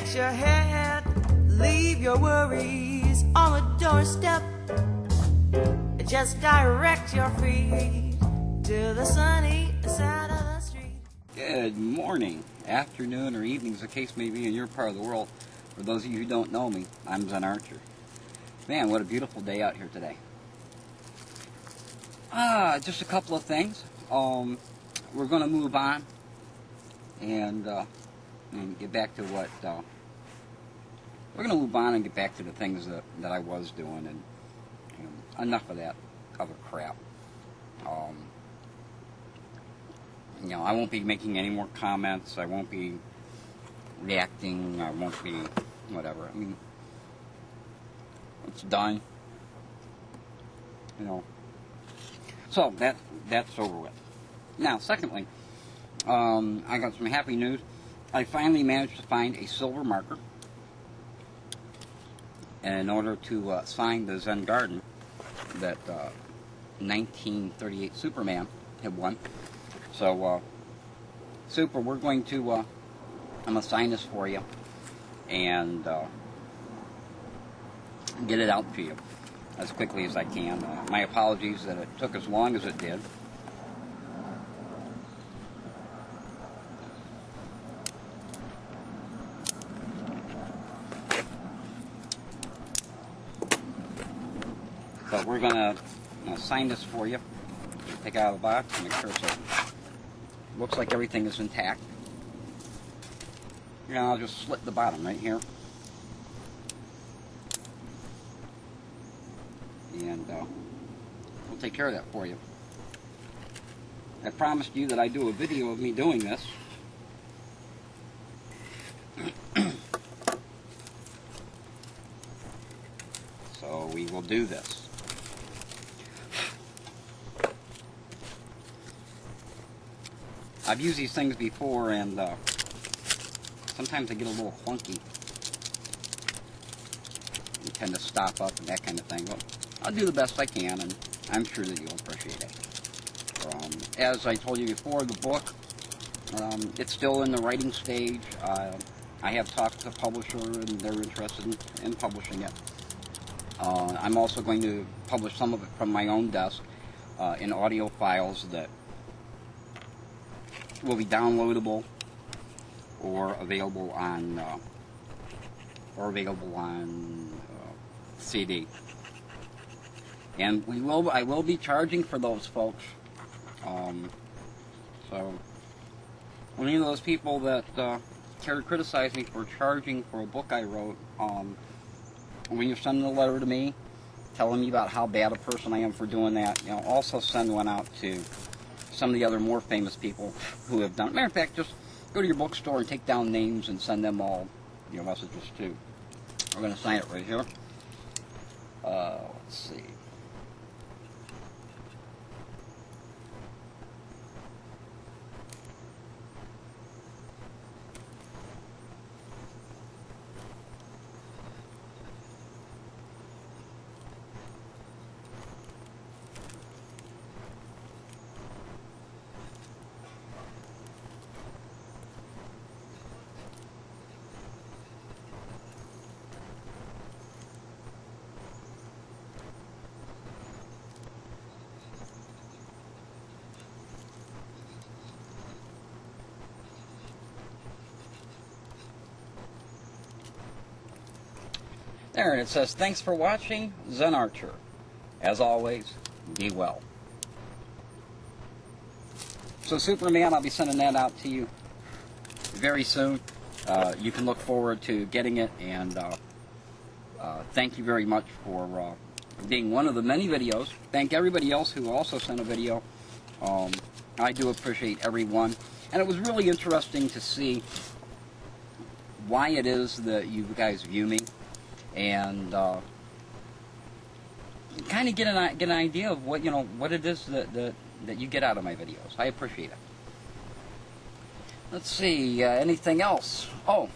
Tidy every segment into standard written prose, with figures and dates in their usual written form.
get your head, leave your worries on the doorstep. Just direct your feet to the sunny side of the street. Good morning, afternoon, or evening, as the case may be in your part of the world. For those of you who don't know me, I'm ZenArcher. Man, what a beautiful day out here today. Just a couple of things. We're going to move on and get back to what we're going to move on and get back to the things that I was doing, and enough of that other crap. I won't be making any more comments. I won't be reacting. I won't be whatever. I mean, it's done. So that's over with. Now, secondly, I got some happy news. I finally managed to find a silver marker, and in order to sign the Zen Garden that 1938 Superman had won. So, Super, we're going to, I'm going to sign this for you and get it out to you as quickly as I can. My apologies that it took as long as it did. But we're going to sign this for you. Take it out of the box and make sure so. Looks like everything is intact. I'll just slit the bottom right here. And we'll take care of that for you. I promised you that I'd do a video of me doing this. So we will do this. I've used these things before, and sometimes they get a little clunky. You tend to stop up and that kind of thing. Well, I'll do the best I can, and I'm sure that you'll appreciate it. As I told you before, the book, it's still in the writing stage. I have talked to the publisher, and they're interested in publishing it. I'm also going to publish some of it from my own desk in audio files that will be downloadable or available on CD. And I will be charging for those, folks. So any of those people that care to criticize me for charging for a book I wrote, when you're sending a letter to me telling me about how bad a person I am for doing that, also send one out to some of the other more famous people who have done it. Matter of fact, just go to your bookstore and take down names and send them all your messages too. We're going to sign it right here. Let's see. There, and it says, thanks for watching, ZenArcher. As always, be well. So Superman, I'll be sending that out to you very soon. You can look forward to getting it, and thank you very much for being one of the many videos. Thank everybody else who also sent a video. I do appreciate everyone. And it was really interesting to see why it is that you guys view me, and kind of get an idea of what what it is that you get out of my videos. I appreciate it. Let's see, anything else? Oh,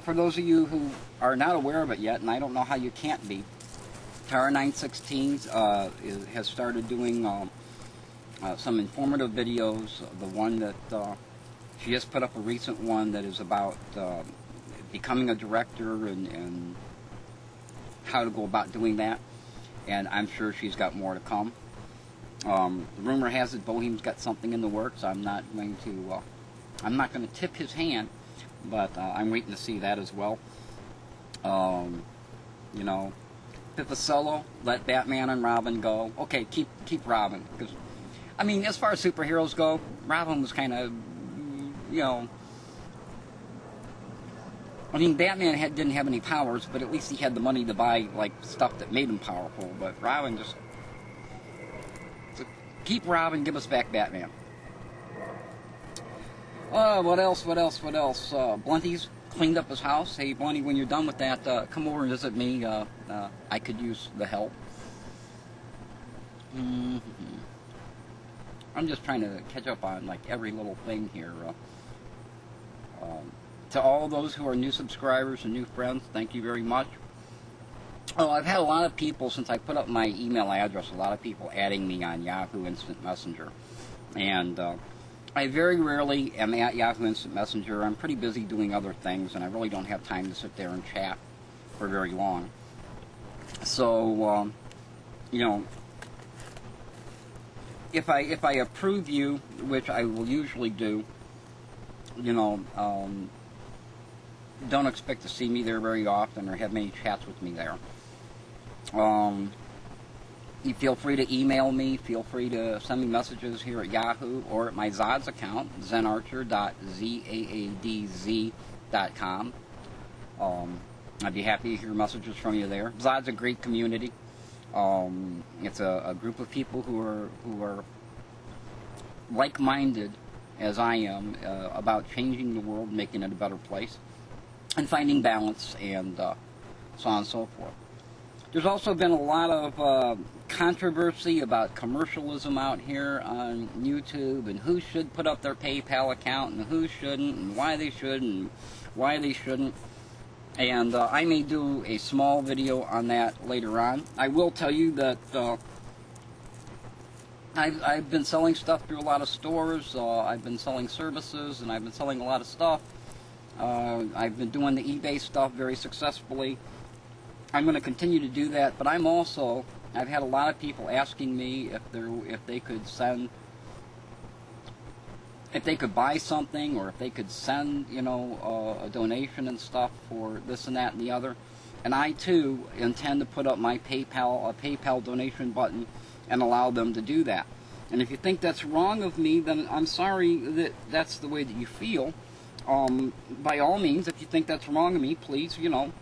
for those of you who are not aware of it yet, and I don't know how you can't be, Tara 916 has started doing some informative videos. The one that she just put up a recent one that is about becoming a director and how to go about doing that. And I'm sure she's got more to come. Rumor has it Bohem's got something in the works. I'm not going to tip his hand, but I'm waiting to see that as well. You know, Pipicello, let Batman and Robin go. Okay, keep Robin, because I mean, as far as superheroes go, Robin was kind of, you know, I mean, Batman didn't have any powers, but at least he had the money to buy, like, stuff that made him powerful. But Robin just... So keep Robin, give us back Batman. What else? Blunty's cleaned up his house. Hey, Blunty, when you're done with that, come over and visit me. I could use the help. I'm just trying to catch up on, like, every little thing here. To all those who are new subscribers and new friends, thank you very much. Oh, I've had a lot of people, since I put up my email address, a lot of people adding me on Yahoo Instant Messenger. And I very rarely am at Yahoo Instant Messenger. I'm pretty busy doing other things, and I really don't have time to sit there and chat for very long. So, you know, if I approve you, which I will usually do, you know, don't expect to see me there very often or have many chats with me there. You feel free to email me, feel free to send me messages here at Yahoo or at my Zod's account, ZenArcher.zaadz.com. I'd be happy to hear messages from you there. Zod's a great community. It's a group of people who are like-minded as I am about changing the world, making it a better place, and finding balance, and so on and so forth. There's also been a lot of controversy about commercialism out here on YouTube, and who should put up their PayPal account, and who shouldn't, and why they should, and why they shouldn't. And I may do a small video on that later on. I will tell you that I've been selling stuff through a lot of stores. I've been selling services, and I've been selling a lot of stuff. I've been doing the eBay stuff very successfully. I'm going to continue to do that, but I've had a lot of people asking me if they could buy something, or if they could send, you know, a donation and stuff for this and that and the other. And I too intend to put up my PayPal donation button and allow them to do that. And if you think that's wrong of me, then I'm sorry that that's the way that you feel. By all means, if you think that's wrong of me, please, you know,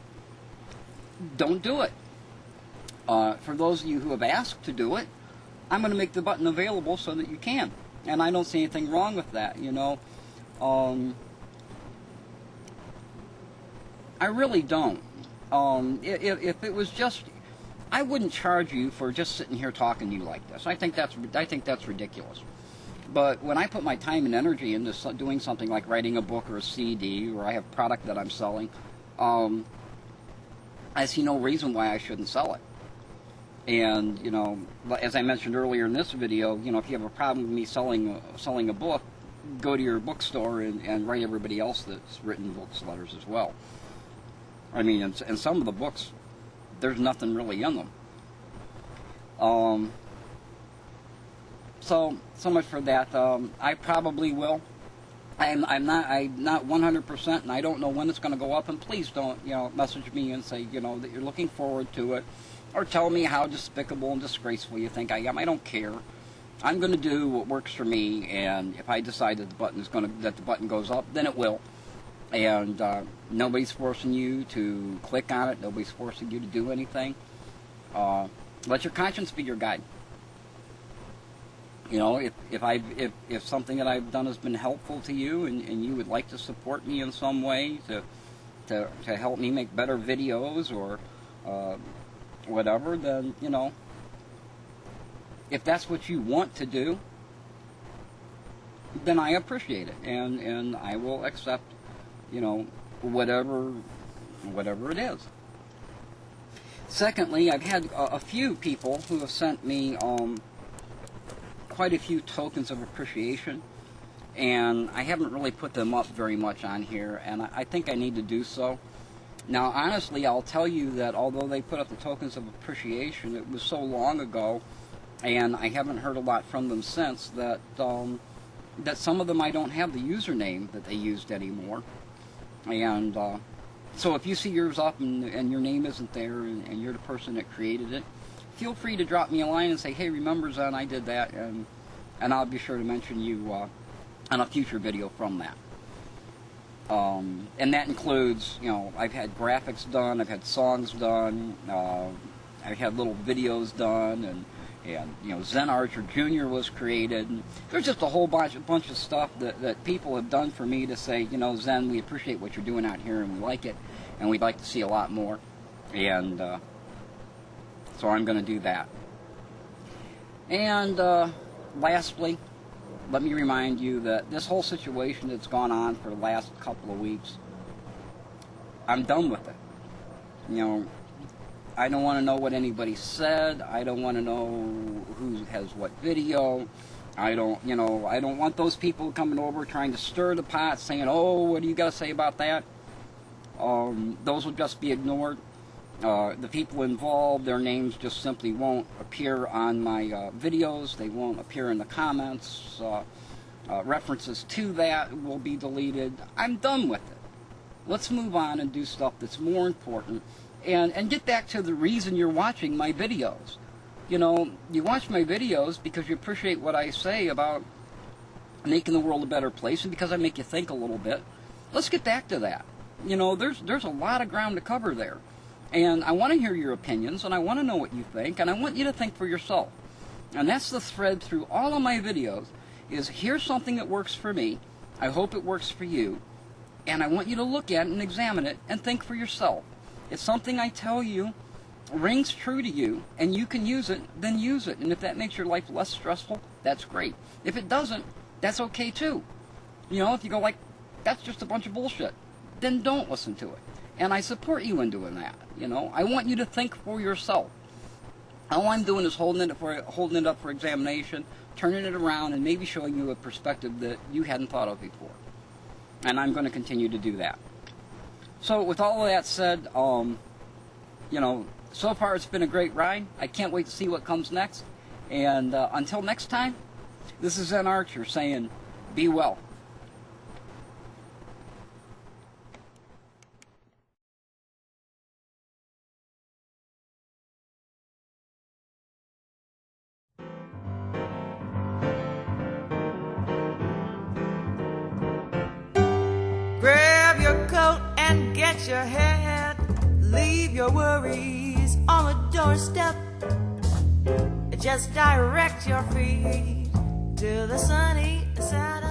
don't do it. For those of you who have asked to do it, I'm going to make the button available so that you can. And I don't see anything wrong with that, you know. I really don't. If it was just, I wouldn't charge you for just sitting here talking to you like this. I think that's ridiculous. But when I put my time and energy into doing something like writing a book or a CD, or I have product that I'm selling, I see no reason why I shouldn't sell it. And, you know, as I mentioned earlier in this video, you know, if you have a problem with me selling a book, go to your bookstore and write everybody else that's written books letters as well. I mean, and some of the books, there's nothing really in them. So much for that. I probably will. I'm not 100%, and I don't know when it's going to go up. And please don't, you know, message me and say, you know, that you're looking forward to it, or tell me how despicable and disgraceful you think I am. I don't care. I'm going to do what works for me, and if I decide that the button goes up, then it will. And nobody's forcing you to click on it. Nobody's forcing you to do anything. Let your conscience be your guide. You know, if something that I've done has been helpful to you, and you would like to support me in some way to help me make better videos or whatever, then, you know, if that's what you want to do, then I appreciate it, and I will accept, you know, whatever it is. Secondly, I've had a few people who have sent me quite a few tokens of appreciation and I haven't really put them up very much on here, and I think I need to do so. Now, honestly, I'll tell you that although they put up the tokens of appreciation, it was so long ago, and I haven't heard a lot from them since, that that some of them I don't have the username that they used anymore. And so if you see yours up and your name isn't there and you're the person that created it, feel free to drop me a line and say, hey, remember Zen, I did that, and I'll be sure to mention you on a future video from that. And that includes, you know, I've had graphics done, I've had songs done, I've had little videos done, and you know, ZenArcher Jr. was created. And there's just a whole bunch of stuff that people have done for me to say, you know, Zen, we appreciate what you're doing out here, and we like it, and we'd like to see a lot more. And so I'm going to do that. And lastly, let me remind you that this whole situation that's gone on for the last couple of weeks, I'm done with it. You know, I don't want to know what anybody said. I don't want to know who has what video. I don't want those people coming over trying to stir the pot, saying, oh, what do you got to say about that? Those will just be ignored. The people involved, their names just simply won't appear on my videos. They won't appear in the comments. References to that will be deleted. I'm done with it. Let's move on and do stuff that's more important, and get back to the reason you're watching my videos. You know, you watch my videos because you appreciate what I say about making the world a better place, and because I make you think a little bit. Let's get back to that. You know, there's a lot of ground to cover there. And I want to hear your opinions, and I want to know what you think, and I want you to think for yourself. And that's the thread through all of my videos, is here's something that works for me, I hope it works for you, and I want you to look at it and examine it and think for yourself. If something I tell you rings true to you, and you can use it, then use it. And if that makes your life less stressful, that's great. If it doesn't, that's okay too. You know, if you go like, that's just a bunch of bullshit, then don't listen to it. And I support you in doing that. You know, I want you to think for yourself. All I'm doing is holding it up for examination, turning it around, and maybe showing you a perspective that you hadn't thought of before. And I'm going to continue to do that. So with all of that said, you know, so far it's been a great ride. I can't wait to see what comes next. And until next time, this is ZenArcher saying, be well. Grab your coat and get your hat. Leave your worries on the doorstep. Just direct your feet to the sunny side of